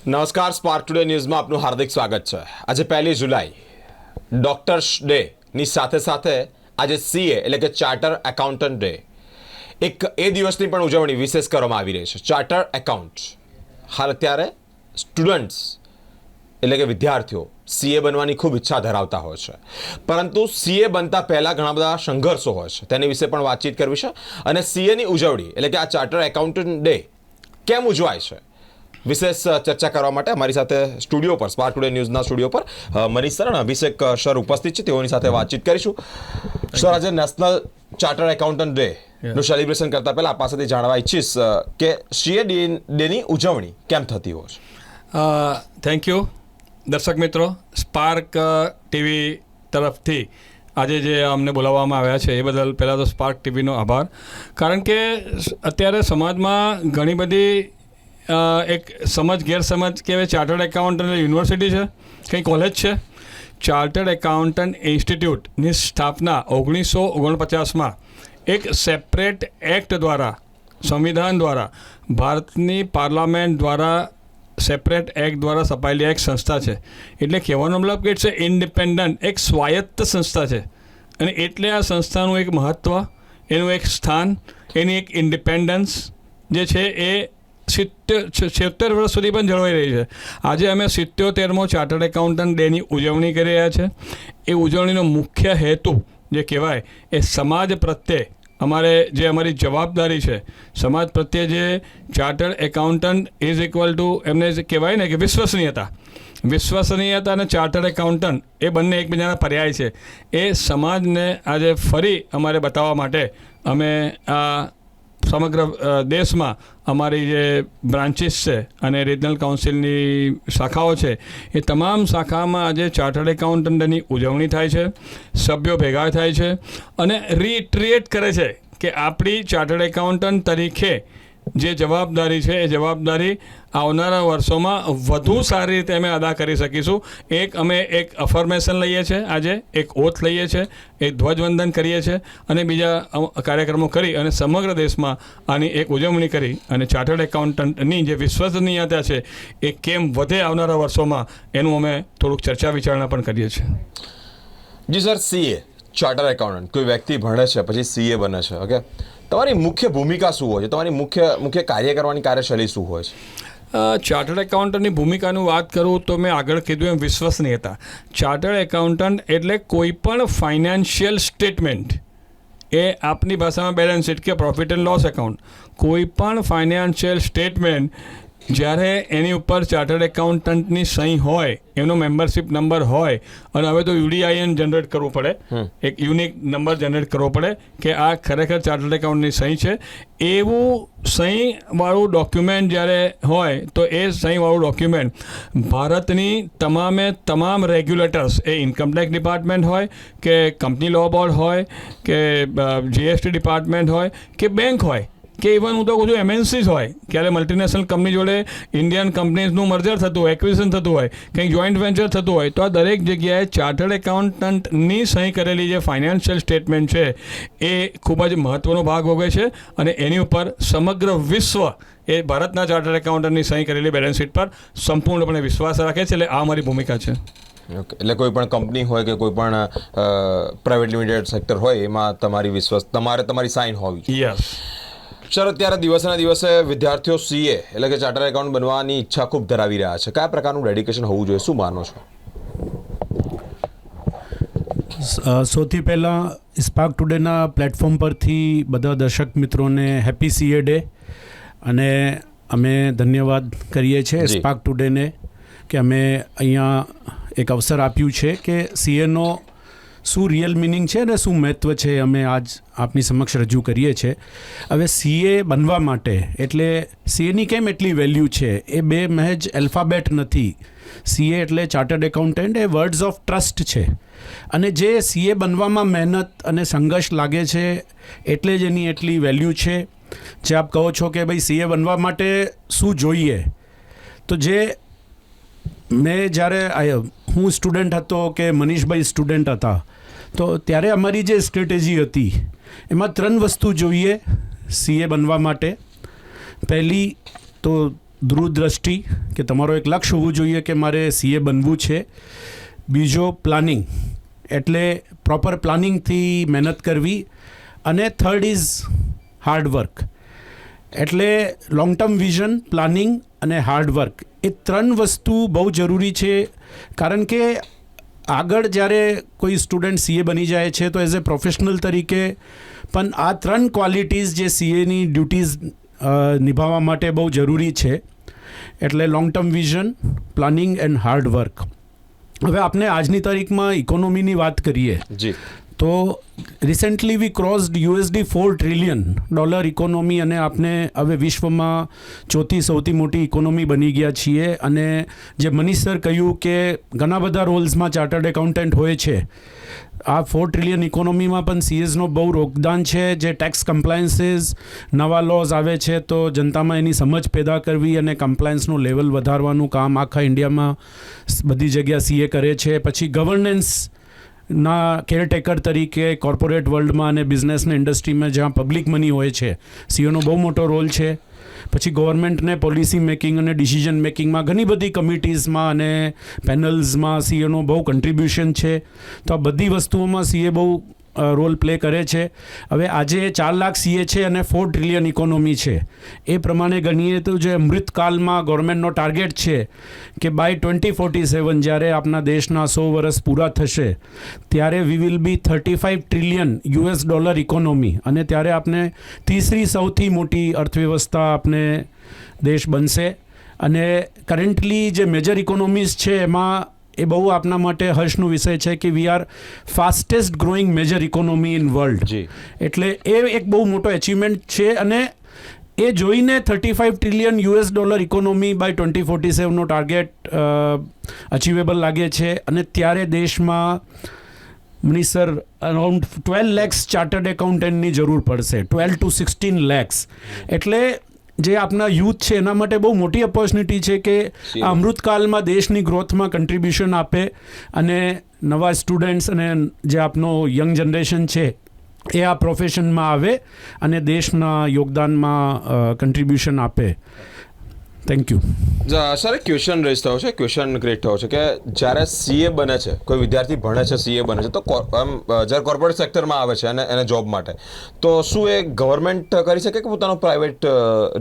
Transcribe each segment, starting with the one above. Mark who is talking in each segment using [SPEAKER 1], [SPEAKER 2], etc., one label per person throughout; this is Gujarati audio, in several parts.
[SPEAKER 1] નમસ્કાર, સ્પાર્ક ટુડે ન્યૂઝમાં આપનું હાર્દિક સ્વાગત છે. આજે 1 જુલાઈ ડોક્ટર્સ ડેની સાથે સાથે આજે CA એટલે કે ચાર્ટર એકાઉન્ટન્ટ ડે, એક એ દિવસની પણ ઉજવણી વિશેષ કરવામાં આવી રહી છે. ચાર્ટર એકાઉન્ટ હાલ અત્યારે સ્ટુડન્ટ્સ એટલે કે વિદ્યાર્થીઓ CA બનવાની ખૂબ ઈચ્છા ધરાવતા હોય છે, પરંતુ CA બનતા પહેલાં ઘણા બધા સંઘર્ષો હોય છે. તેની વિશે પણ વાતચીત કરવી છે. અને CAની ઉજવણી એટલે કે આ ચાર્ટર એકાઉન્ટન્ટ ડે કેમ ઉજવાય છે, વિશેષ ચર્ચા કરવા માટે અમારી સાથે સ્ટુડિયો પર, સ્પાર્ક ટુડે ન્યૂઝના સ્ટુડિયો પર મનીષ સર અને અભિષેક સર ઉપસ્થિત છે. તેઓની સાથે વાતચીત કરીશું. સર, આજે નેશનલ ચાર્ટર એકાઉન્ટન્ટ ડેનું સેલિબ્રેશન કરતા પહેલા આપ પાસેથી જાણવા ઈચ્છીશ કે CA ડેની ઉજવણી કેમ થતી હોય છે.
[SPEAKER 2] Thank you. દર્શક મિત્રો, સ્પાર્ક ટીવી તરફથી આજે જે અમને બોલાવવામાં આવ્યા છે એ બદલ પહેલાં તો સ્પાર્ક ટીવીનો આભાર. કારણ કે અત્યારે સમાજમાં ઘણી બધી એક સમજ ગેરસમજ કે ચાર્ટર્ડ એકાઉન્ટન્ટ યુનિવર્સિટી છે, કંઈ કોલેજ છે. ચાર્ટર્ડ એકાઉન્ટન્ટ ઇન્સ્ટિટ્યૂટની સ્થાપના 1949માં એક સેપરેટ એક્ટ દ્વારા, સંવિધાન દ્વારા, ભારતની પાર્લામેન્ટ દ્વારા સેપરેટ એક્ટ દ્વારા છપાયેલી એક સંસ્થા છે. એટલે કહેવાનો મતલબ કે ઇટ્સ ઇન્ડિપેન્ડન્ટ, એક સ્વાયત્ત સંસ્થા છે. અને એટલે આ સંસ્થાનું એક મહત્ત્વ, એનું એક સ્થાન, એની એક ઇન્ડિપેન્ડન્સ જે છે એ 70 વર્ષ સુધી પણ જળવાઈ રહી છે. આજે અમે 77મો ચાર્ટર્ડ એકાઉન્ટન્ટ ડેની ઉજવણી કરી રહ્યા છે. એ ઉજવણીનો મુખ્ય હેતુ જે કહેવાય એ સમાજ પ્રત્યે અમારી જવાબદારી છે. સમાજ પ્રત્યે જે chartered accountant is equal to એમને જે કહેવાય ને કે વિશ્વસનીયતા અને ચાર્ટર્ડ એકાઉન્ટન્ટ એ બંને એકબીજાના પર્યાય છે. એ સમાજને આજે ફરી અમારે બતાવવા માટે અમે આ સમગ્ર દેશમાં અમારી જે બ્રાન્ચીસ છે અને રિજનલ કાઉન્સિલની શાખાઓ છે એ તમામ શાખામાં આજે ચાર્ટર્ડ એકાઉન્ટન્ટની ઉજવણી થાય છે. સભ્યો ભેગા થાય છે અને રીટ્રિએટ કરે છે કે આપણી ચાર્ટર્ડ એકાઉન્ટન્ટ તરીકે જે જવાબદારી છે એ જવાબદારી આવનારા વર્ષોમાં વધુ સારી રીતે અમે અદા કરી શકીશું. અમે એક અફર્મેશન લઈએ છીએ, આજે એક ઓથ લઈએ છીએ, એક ધ્વજવંદન કરીએ છીએ અને બીજા કાર્યક્રમો કરી અને સમગ્ર દેશમાં આની એક ઉજવણી કરી અને ચાર્ટર્ડ એકાઉન્ટન્ટની જે વિશ્વસનીયતા છે એ કેમ વધે આવનારા વર્ષોમાં એનું અમે થોડુંક ચર્ચા વિચારણા પણ કરીએ છીએ.
[SPEAKER 1] જી સર, CA ચાર્ટર એકાઉન્ટન્ટ કોઈ વ્યક્તિ ભણે છે પછી CA બને છે, ઓકે, તમારી મુખ્ય ભૂમિકા શું હોય છે? તમારી મુખ્ય કાર્ય કરવાની કાર્યશૈલી શું હોય છે?
[SPEAKER 2] ચાર્ટર્ડ એકાઉન્ટન્ટની ભૂમિકાનું વાત કરું તો મેં આગળ કીધું એમ વિશ્વસનીયતા. ચાર્ટર્ડ એકાઉન્ટન્ટ એટલે કોઈ પણ ફાઇનાન્શિયલ સ્ટેટમેન્ટ, એ આપની ભાષામાં બેલેન્સ શીટ કે પ્રોફિટ એન્ડ લોસ એકાઉન્ટ, કોઈ પણ ફાઇનાન્શિયલ સ્ટેટમેન્ટ જ્યારે એની ઉપર ચાર્ટર્ડ એકાઉન્ટન્ટની સહી હોય, એનો મેમ્બરશિપ નંબર હોય, અને હવે તો UDIN જનરેટ કરવું પડે, એક યુનિક નંબર જનરેટ કરવો પડે કે આ ખરેખર ચાર્ટર્ડ એકાઉન્ટની સહી છે. એવું સહીવાળું ડોક્યુમેન્ટ જ્યારે હોય તો એ સહીવાળું ડોક્યુમેન્ટ ભારતની તમામ રેગ્યુલેટર્સ, એ ઇન્કમટેક્સ ડિપાર્ટમેન્ટ હોય કે કંપની લો બોર્ડ હોય કે GST ડિપાર્ટમેન્ટ હોય કે બેંક હોય કે ઇવન હું તો કહું છું MNCs હોય, ક્યારે મલ્ટીનેશનલ કંપની જોડે ઇન્ડિયન કંપનીઝનું મર્જર થતું હોય, એક્વિઝિશન થતું હોય, કંઈક જોઈન્ટ વેન્ચર થતું હોય, તો આ દરેક જગ્યાએ ચાર્ટર્ડ એકાઉન્ટન્ટની સહી કરેલી જે ફાઇનાન્શિયલ સ્ટેટમેન્ટ છે એ ખૂબ જ મહત્ત્વનો ભાગ ભોગવે છે. અને એની ઉપર સમગ્ર વિશ્વ એ ભારતના ચાર્ટર્ડ એકાઉન્ટન્ટની સહી કરેલી બેલેન્સ શીટ પર સંપૂર્ણપણે વિશ્વાસ રાખે છે. એટલે આ અમારી ભૂમિકા છે.
[SPEAKER 1] ઓકે, એટલે કોઈ પણ કંપની હોય કે કોઈ પણ પ્રાઇવેટ લિમિટેડ સેક્ટર હોય એમાં તમારી સાઇન હોવી જોઈએ.
[SPEAKER 2] યસ
[SPEAKER 1] સર, અત્યારે દિવસેના દિવસે વિદ્યાર્થીઓ CA એટલે કે ચાર્ટર એકાઉન્ટ બનવાની ઈચ્છા ખૂબ ધરાવી રહ્યા છે. કયા પ્રકારનું ડેડિકેશન હોવું જોઈએ, શું માનો છો?
[SPEAKER 3] સૌથી પહેલાં સ્પાર્ક ટુડેના પ્લેટફોર્મ પરથી બધા દર્શક મિત્રોને હેપી CA ડે. અને અમે ધન્યવાદ કરીએ છીએ સ્પાર્ક ટુડેને કે અમે અહીંયા એક અવસર આપ્યું છે કે CAનો શું રિયલ મિનિંગ છે અને શું મહત્ત્વ છે અમે આજ આપની સમક્ષ રજૂ કરીએ છીએ. હવે CA બનવા માટે એટલે CAની કેમ એટલી વેલ્યુ છે, એ બે મહેજ એલ્ફાબેટ નથી. CA એટલે chartered accountant, A words of trust છે. અને જે CA બનવામાં મહેનત અને સંઘર્ષ લાગે છે એટલે જ એની એટલી વેલ્યુ છે. જે આપ કહો છો કે ભાઈ CA બનવા માટે શું જોઈએ, તો જે જ્યારે હું સ્ટુડન્ટ હતો કે મનીષભાઈ સ્ટુડન્ટ હતા, તો ત્યારે અમારી જે સ્ટ્રેટેજી હતી એમાં 3 વસ્તુ જોઈએ CA બનવા માટે. પહેલી તો દૂરદ્રષ્ટિ કે તમારો એક લક્ષ્ય હોવું જોઈએ કે મારે સીએ બનવું છે. બીજો પ્લાનિંગ, એટલે પ્રોપર પ્લાનિંગથી મહેનત કરવી. અને થર્ડ ઇઝ હાર્ડવર્ક, એટલે લોંગ ટર્મ વિઝન, પ્લાનિંગ અને હાર્ડવર્ક, એ 3 વસ્તુ બહુ જરૂરી છે. કારણ કે આગળ જ્યારે કોઈ સ્ટુડન્ટ સીએ બની જાય છે તો એઝ એ પ્રોફેશનલ તરીકે પણ આ 3 ક્વોલિટીઝ જે સીએની ડ્યુટીઝ નિભાવવા માટે બહુ જરૂરી છે. એટલે long term vision, planning and hard work. હવે આપણે આજની તારીખમાં ઇકોનોમીની વાત કરીએ
[SPEAKER 1] જી,
[SPEAKER 3] તો રિસેન્ટલી વી ક્રોસ્ડ $4 ટ્રિલિયન ઇકોનોમી, અને આપણે હવે વિશ્વમાં ચોથી સૌથી મોટી ઇકોનોમી બની ગયા છીએ. અને જે મનીષ સર કહ્યું કે ઘણા બધા રોલ્સમાં ચાર્ટર્ડ એકાઉન્ટન્ટ હોય છે. આ 4 ટ્રિલિયન ઇકોનોમીમાં પણ સીએસનો બહુ યોગદાન છે. જે ટેક્સ કમ્પ્લાયન્સીસ, નવા લોઝ આવે છે તો જનતામાં એની સમજ પેદા કરવી અને કમ્પ્લાયન્સનું લેવલ વધારવાનું કામ આખા ઇન્ડિયામાં બધી જગ્યા સીએ કરે છે. પછી ગવર્નન્સ ના કેરટેકર તરીકે કોર્પોરેટ વર્લ્ડમાં અને બિઝનેસની ઇન્ડસ્ટ્રીમાં જ્યાં પબ્લિક મની હોય છે, સીઓનો બહુ મોટો રોલ છે. પછી ગવર્મેન્ટને પોલિસી મેકિંગ અને ડિસિઝન મેકિંગમાં ઘણી બધી કમિટીઝમાં અને પેનલ્સમાં સીએનો બહુ કન્ટ્રીબ્યુશન છે. તો આ બધી વસ્તુઓમાં સીએ બહુ રોલ પ્લે કરે છે. હવે આજે 4 લાખ સીએ છે અને 4 ટ્રિલિયન ઇકોનોમી છે. એ પ્રમાણે ગણીએ તો જે અમૃતકાલમાં ગવર્મેન્ટનો ટાર્ગેટ છે કે બાય 2047 જ્યારે આપણા દેશના 100 વર્ષ પૂરા થશે ત્યારે we will be $35 trillion economy, અને ત્યારે આપણે ત્રીસરી સૌથી મોટી અર્થવ્યવસ્થા આપણે દેશ બનશે. અને કરન્ટલી જે મેજર ઇકોનોમીઝ છે એમાં એ બહુ આપના માટે હર્ષનો વિષય છે કે we are fastest growing major economy in world. એટલે એ એક બહુ મોટો અચીવમેન્ટ છે. અને એ જોઈને $35 ટ્રિલિયન ઇકોનોમી બાય 2047નો ટાર્ગેટ અચીવેબલ લાગે છે. અને ત્યારે દેશમાં Manish sir around 12 lakhs chartered એકાઉન્ટન્ટની જરૂર પડશે, 12 to 16 lakhs. એટલે જે આપણા યુથ છે એના માટે બહુ મોટી ઓપોર્ચ્યુનિટી છે કે આ અમૃતકાલમાં દેશની ગ્રોથમાં કન્ટ્રીબ્યુશન આપે અને નવા સ્ટુડન્ટ્સ અને જે આપનો યંગ જનરેશન છે એ આ પ્રોફેશનમાં આવે અને દેશના યોગદાનમાં કન્ટ્રીબ્યુશન આપે. Thank you.
[SPEAKER 1] સર, એક ક્વેશ્ચન રેઝ થયો છે, ક્વેશ્ચન ક્રિએટ થયો છે કે જ્યારે સીએ બને છે, કોઈ વિદ્યાર્થી ભણે છે, સીએ બને છે, તો જ્યારે કોર્પોરેટ સેક્ટરમાં આવે છે અને એને જોબ માટે, તો શું એ ગવર્મેન્ટ કરી શકે કે પોતાનો પ્રાઇવેટ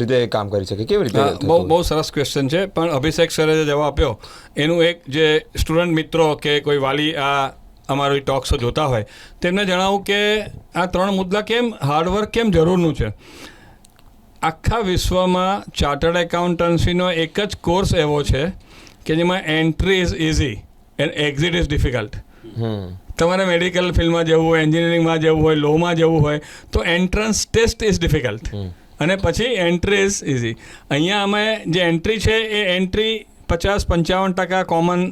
[SPEAKER 1] રીતે કામ કરી શકે? કેવી રીતે?
[SPEAKER 2] બહુ સરસ ક્વેશ્ચન છે. પણ અભિષેક સરે જે જવાબ આપ્યો એનું એક જે સ્ટુડન્ટ મિત્રો કે કોઈ વાલી આ અમારી ટોક શો જોતા હોય તેમને જણાવું કે આ 3 મુદ્દા કેમ હાર્ડવર્ક કેમ જરૂરનું છે. આખા વિશ્વમાં ચાર્ટર્ડ એકાઉન્ટન્સીનો એક જ કોર્સ એવો છે કે જેમાં entry is easy and exit is difficult. તમારે મેડિકલ ફિલ્ડમાં જવું હોય, એન્જિનિયરિંગમાં જવું હોય, લોમાં જવું હોય તો એન્ટ્રન્સ ટેસ્ટ ઇઝ ડિફિકલ્ટ અને પછી એન્ટ્રી ઇઝ ઇઝી. અહીંયા અમે જે એન્ટ્રી છે એ એન્ટ્રી 50-55% કોમન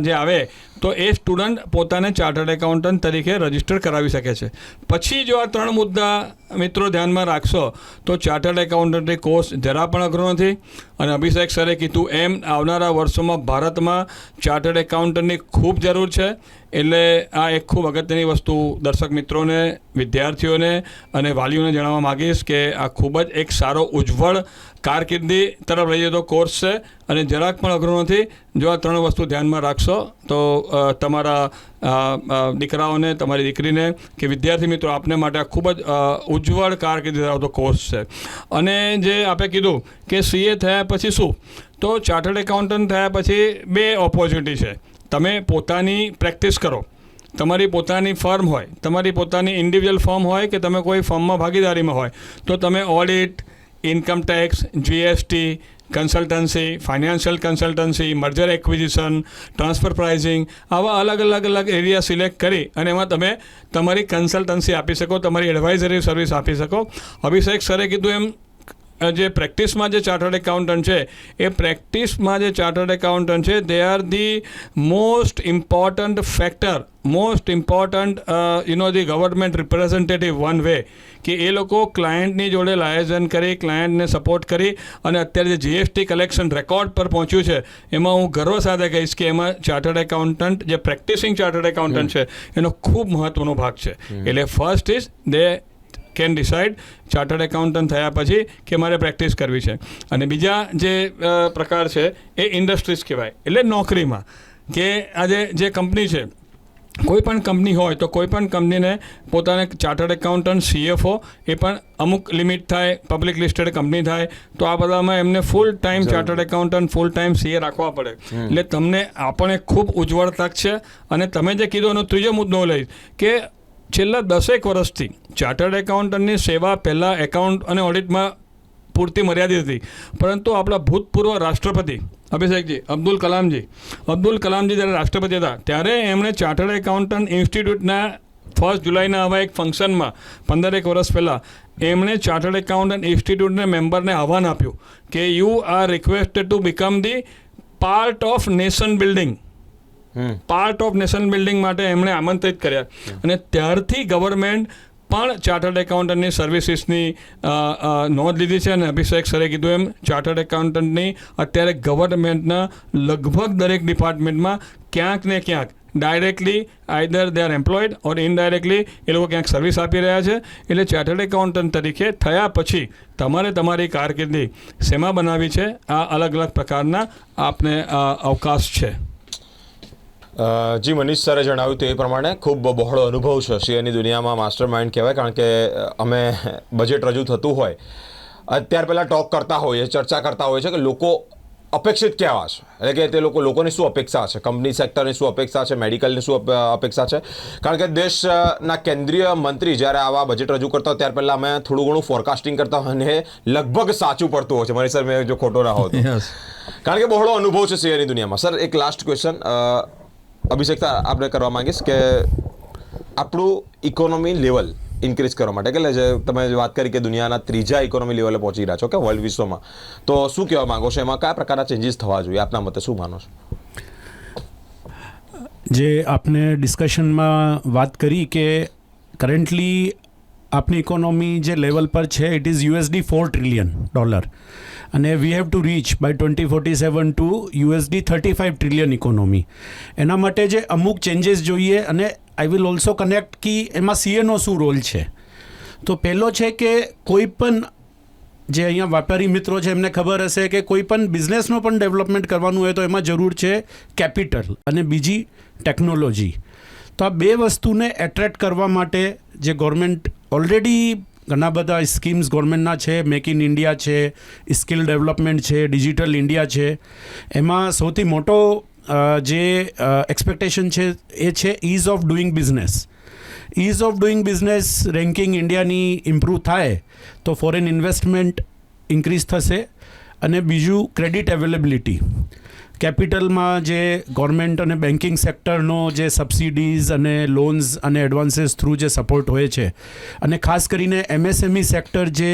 [SPEAKER 2] જે આવે તો એ સ્ટુડન્ટ પોતાને ચાર્ટર્ડ એકાઉન્ટન્ટ તરીકે રજીસ્ટર કરાવી શકે છે. પછી જો આ 3 મુદ્દા મિત્રો ધ્યાનમાં રાખશો તો ચાર્ટર્ડ એકાઉન્ટન્ટની કોર્સ જરા પણ અઘરો નથી. અને અભિષેક સરે કીધું એમ આવનારા વર્ષોમાં ભારતમાં ચાર્ટર્ડ એકાઉન્ટન્ટની ખૂબ જરૂર છે. એટલે આ એક ખૂબ અગત્યની વસ્તુ દર્શક મિત્રોને, વિદ્યાર્થીઓને અને વાલીઓને જણાવવા માગીશ કે આ ખૂબ જ એક સારો ઉજ્જવળ કારકિર્દી તરફ લઈ જતો કોર્સ છે અને જરાક પણ અઘરો નથી. જો આ 3 વસ્તુ ધ્યાનમાં રાખશો તો તમારા દીકરાઓને, તમારી દીકરીને કે વિદ્યાર્થી મિત્રો આપને માટે આ ખૂબ જ ઉજ્જવળ કારકિર્દી ધરાવતો કોર્સ છે. અને જે આપણે કીધું કે સીએ થયા પછી શું, તો ચાર્ટર્ડ એકાઉન્ટન્ટ થયા પછી 2 ઓપોર્ચ્યુનિટી છે. તમે પોતાની પ્રેક્ટિસ કરો, તમારી પોતાની ફર્મ હોય, તમારી પોતાની ઇન્ડિવિજ્યુઅલ ફર્મ હોય કે તમે કોઈ ફર્મમાં ભાગીદારીમાં હોય તો તમે audit, income tax, GST, consultancy, financial consultancy, merger acquisition, transfer pricing, આવા અલગ એરિયા સિલેક્ટ કરી અને એમાં તમે તમારી કન્સલ્ટન્સી આપી શકો, તમારી એડવાઇઝરી સર્વિસ આપી શકો. અભિષેક સરે કીધું એમ જે પ્રેક્ટિસમાં જે ચાર્ટર્ડ એકાઉન્ટન્ટ છે એ પ્રેક્ટિસમાં જે ચાર્ટર્ડ એકાઉન્ટન્ટ છે they are the most important factor, most important the government representative one way કે એ લોકો ક્લાયન્ટની જોડે લાયઝન કરી, ક્લાયન્ટને સપોર્ટ કરી અને અત્યારે જે જીએસટી કલેક્શન રેકોર્ડ પર પહોંચ્યું છે એમાં હું ગર્વ સાથે કહીશ કે એમાં ચાર્ટર્ડ એકાઉન્ટન્ટ, જે પ્રેક્ટિસિંગ ચાર્ટર્ડ એકાઉન્ટન્ટ છે એનો ખૂબ મહત્વનો ભાગ છે. એટલે first is they can decide chartered accountant થયા પછી કે મારે પ્રેક્ટિસ કરવી છે. અને બીજા જે પ્રકાર છે એ ઇન્ડસ્ટ્રીઝ કહેવાય, એટલે નોકરીમાં કે આજે જે કંપની છે, કોઈ પણ કંપની હોય તો કોઈ પણ કંપનીને પોતાને ચાર્ટર્ડ એકાઉન્ટન્ટ CFO એ પણ અમુક લિમિટ થાય, પબ્લિક લિસ્ટેડ કંપની થાય તો આ બધામાં એમને full time chartered accountant, full time CA રાખવા પડે. એટલે તમને આ પણ એક ખૂબ ઉજ્જવળ તક છે. અને તમે જે કીધું એનો ત્રીજો મુદ્દો લઈશ કે છેલ્લા 10 વર્ષથી ચાર્ટર્ડ એકાઉન્ટન્ટની સેવા પહેલાં એકાઉન્ટ અને ઓડિટમાં પૂરતી મર્યાદિત હતી, પરંતુ આપણા ભૂતપૂર્વ રાષ્ટ્રપતિ અભિષેકજી અબ્દુલ કલામજી જ્યારે રાષ્ટ્રપતિ હતા ત્યારે એમણે ચાર્ટર્ડ એકાઉન્ટન્ટ ઇન્સ્ટિટ્યૂટના 1 જુલાઈના આવા એક ફંક્શનમાં 15 વર્ષ પહેલાં એમણે ચાર્ટર્ડ એકાઉન્ટન્ટ ઇન્સ્ટિટ્યૂટના મેમ્બરને આહ્વાન આપ્યું કે you are requested to become the part of nation building. Part of nation building માટે એમણે આમંત્રિત કર્યા. અને ત્યારથી ગવર્મેન્ટ પણ ચાર્ટર્ડ એકાઉન્ટન્ટની સર્વિસીસની નોંધ લીધી છે. અને અભિષેક સરે કીધું એમ ચાર્ટર્ડ એકાઉન્ટન્ટની અત્યારે ગવર્મેન્ટના લગભગ દરેક ડિપાર્ટમેન્ટમાં ક્યાંક ને ક્યાંક directly either they are employed or indirectly એ લોકો ક્યાંક સર્વિસ આપી રહ્યા છે. એટલે ચાર્ટર્ડ એકાઉન્ટન્ટ તરીકે થયા પછી તમારે તમારી કારકિર્દી શેમાં બનાવી છે, આ અલગ અલગ પ્રકારના આપને અવકાશ છે.
[SPEAKER 1] જી, મનીષ સરે જણાવ્યું તે પ્રમાણે ખૂબ બહોળો અનુભવ છે સીએની દુનિયામાં. માસ્ટર માઇન્ડ કહેવાય, કારણ કે અમે બજેટ રજૂ થતું હોય અત્યાર પહેલાં ટોક કરતા હોઈએ, ચર્ચા કરતા હોઈએ છે કે લોકો અપેક્ષિત કેવા છે, એટલે કે તે લોકોની શું અપેક્ષા છે, કંપની સેક્ટરની શું અપેક્ષા છે, મેડિકલની શું અપેક્ષા છે. કારણ કે દેશના કેન્દ્રીય મંત્રી જ્યારે આવા બજેટ રજૂ કરતા હોય ત્યાર પહેલાં અમે થોડું ઘણું ફોરકાસ્ટિંગ કરતા હોય અને લગભગ સાચું પડતું હોય છે. મારી સર, મેં જો ખોટો ના હોતો, કારણ કે બહોળો અનુભવ છે સીએની દુનિયામાં. સર, એક લાસ્ટ ક્વેશ્ચન અભિષેક આપણે કરવા માંગીશ કે આપણું ઇકોનોમી લેવલ ઇન્ક્રીઝ કરવા માટે, એટલે જે તમે વાત કરી કે દુનિયાના 3જા ઇકોનોમી લેવલે પહોંચી રહ્યા છો કે વર્લ્ડ વિશ્વમાં, તો શું કહેવા માંગો છો, એમાં કયા પ્રકારના ચેન્જીસ થવા જોઈએ આપના મતે, શું માનો છો?
[SPEAKER 3] જે આપને ડિસ્કશનમાં વાત કરી કે કરન્ટલી આપની ઇકોનોમી જે લેવલ પર છે ઇટ ઇઝ $4 ટ્રિલિયન અને we have to reach by 2047 to $35 trillion economy. એના માટે જે અમુક ચેન્જીસ જોઈએ, અને આઈ વિલ ઓલ્સો કનેક્ટ કે એમાં સીએનો શું રોલ છે. તો પહેલો છે કે કોઈ પણ જે અહીંયા વેપારી મિત્રો છે એમને ખબર હશે કે કોઈ પણ બિઝનેસનો પણ ડેવલપમેન્ટ કરવાનું હોય તો એમાં જરૂર છે કેપિટલ અને બીજી ટેકનોલોજી. તો આ બે વસ્તુને એટ્રેક્ટ કરવા માટે જે ગવર્મેન્ટ ઓલરેડી ઘણા બધા સ્કીમ્સ ગવર્મેન્ટના છે, મેક ઇન ઇન્ડિયા છે, સ્કિલ ડેવલપમેન્ટ છે, ડિજિટલ ઇન્ડિયા છે, એમાં સૌથી મોટો જે એક્સપેક્ટેશન છે એ છે ease of doing business. Ease of doing business ranking ઇન્ડિયાની ઇમ્પ્રૂવ થાય તો ફોરેન ઇન્વેસ્ટમેન્ટ ઇન્ક્રીઝ થશે. અને બીજું ક્રેડિટ અવેલેબિલિટી, કેપિટલમાં જે ગવર્મેન્ટ અને બેન્કિંગ સેક્ટરનો જે સબસિડીઝ અને લોન્સ અને એડવાન્સીસ થ્રુ જે સપોર્ટ હોય છે, અને ખાસ કરીને MSME સેક્ટર જે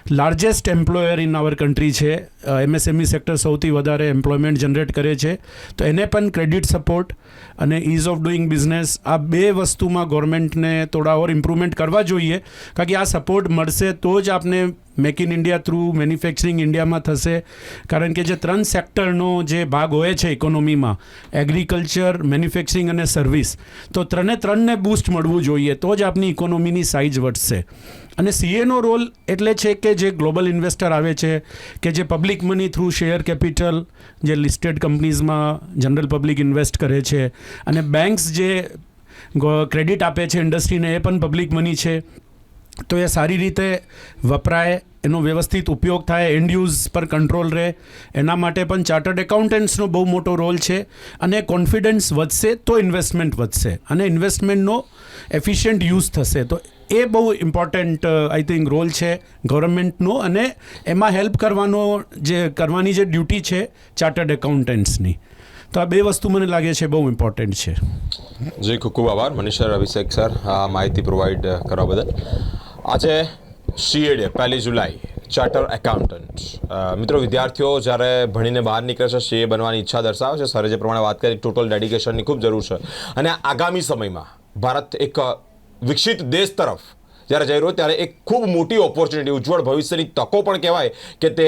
[SPEAKER 3] largest employer in our country છે, MSME સેક્ટર સૌથી વધારે એમ્પ્લોયમેન્ટ જનરેટ કરે છે, તો એને પણ ક્રેડિટ સપોર્ટ અને ઇઝ ઓફ ડુઈંગ બિઝનેસ, આ બે વસ્તુમાં ગવર્મેન્ટને થોડા ઓર ઇમ્પ્રુવમેન્ટ કરવા જોઈએ. કારણ કે આ સપોર્ટ મળશે તો જ આપને make in India through manufacturing ઇન્ડિયામાં થશે. કારણ કે જે 3 સેક્ટરનો જે ભાગ હોય છે ઇકોનોમીમાં, એગ્રીકલ્ચર, મેન્યુફેક્ચરિંગ અને સર્વિસ, તો ત્રણને બૂસ્ટ મળવું જોઈએ તો જ આપની ઇકોનોમીની સાઇઝ વધશે. અને સીએનો રોલ એટલે છે કે જે ગ્લોબલ ઇન્વેસ્ટર આવે છે, કે જે public money through share capital જે લિસ્ટેડ કંપનીઝમાં જનરલ પબ્લિક ઇન્વેસ્ટ કરે છે, અને બેન્ક્સ જે ક્રેડિટ આપે છે ઇન્ડસ્ટ્રીને એ પણ પબ્લિક મની છે. તો એ સારી રીતે વપરાય, એનો વ્યવસ્થિત ઉપયોગ થાય, એન્ડ યુઝ પર કંટ્રોલ રહે, એના માટે પણ ચાર્ટર્ડ એકાઉન્ટન્ટ્સનો બહુ મોટો રોલ છે. અને કોન્ફિડન્સ વધશે તો ઇન્વેસ્ટમેન્ટ વધશે અને ઇન્વેસ્ટમેન્ટનો એફિશિયન્ટ યુઝ થશે. તો એ બહુ ઇમ્પોર્ટન્ટ આઈ થિંક રોલ છે ગવર્મેન્ટનો, અને એમાં હેલ્પ કરવાની જે ડ્યુટી છે ચાર્ટર્ડ એકાઉન્ટન્ટ્સની. તો આ બે વસ્તુ મને લાગે છે બહુ ઇમ્પોર્ટન્ટ છે.
[SPEAKER 1] જી, ખૂબ ખૂબ આભાર મનીષ સર, અભિષેક સર, આ માહિતી પ્રોવાઈડ કરવા બદલ. આજે CA ડે 1 જુલાઈ, ચાર્ટર એકાઉન્ટન્ટ. મિત્રો, વિદ્યાર્થીઓ જ્યારે ભણીને બહાર નીકળે છે, CA બનવાની ઈચ્છા દર્શાવે છે. સરે જે પ્રમાણે વાત કરી, ટોટલ ડેડિકેશનની ખૂબ જરૂર છે. અને આગામી સમયમાં ભારત એક વિકસિત દેશ તરફ જ્યારે જઈ રહ્યો ત્યારે એક ખૂબ મોટી ઓપોર્ચ્યુનિટી, ઉજ્જવળ ભવિષ્યની તકો પણ કહેવાય કે તે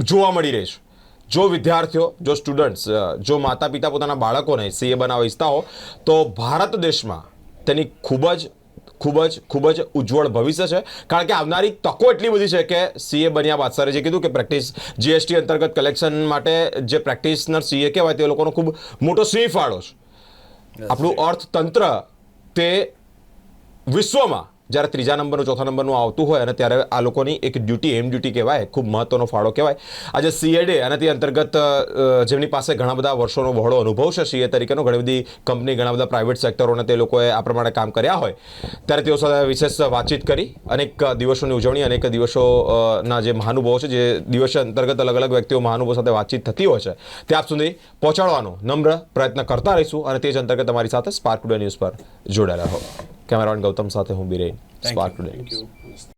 [SPEAKER 1] જોવા મળી રહી છે. જો વિદ્યાર્થીઓ, જો સ્ટુડન્ટ્સ, જો માતા પિતા પોતાના બાળકોને CA બનાવવા ઈચ્છતા હો તો ભારત દેશમાં તેની ખૂબ જ ખૂબ જ ઉજ્જવળ ભવિષ્ય છે, કારણ કે આવનારી તકો એટલી બધી છે કે સીએ બન્યા બાદ સરે જે કીધું કે પ્રેક્ટિસ જીએસટી અંતર્ગત કલેક્શન માટે જે પ્રેક્ટિશનર સીએ કહેવાય તે લોકોનો ખૂબ મોટો સિંહ ફાળો છે. આપણું અર્થતંત્ર તે વિશ્વમાં જ્યારે ત્રીજા નંબરનું ચોથા નંબરનું આવતું હોય અને ત્યારે આ લોકોની એક એમ ડ્યુટી કહેવાય, ખૂબ મહત્વનો ફાળો કહેવાય. આજે સીએ ડે અને તે અંતર્ગત જેમની પાસે ઘણા બધા વર્ષોનો બહોળો અનુભવ છે સીએ તરીકેનો, ઘણી બધી કંપની, ઘણા બધા પ્રાઇવેટ સેક્ટરોને તે લોકોએ આ પ્રમાણે કામ કર્યા હોય, ત્યારે તેઓ સાથે વિશેષ વાતચીત કરી અનેક દિવસોની ઉજવણી, અનેક દિવસોના જે મહાનુભાવો છે, જે દિવસ અંતર્ગત અલગ અલગ વ્યક્તિઓ મહાનુભાવો સાથે વાતચીત થતી હોય છે, તે આપ સુધી પહોંચાડવાનો નમ્ર પ્રયત્ન કરતા રહીશું અને તે જ અંતર્ગત તમારી સાથે સ્પાર્ક ટુડે ન્યૂઝ પર જોડાયેલા રહો. કેમેરામેન ગૌતમ સાથે હું બિરેન, સ્પાર્ક ટુડે.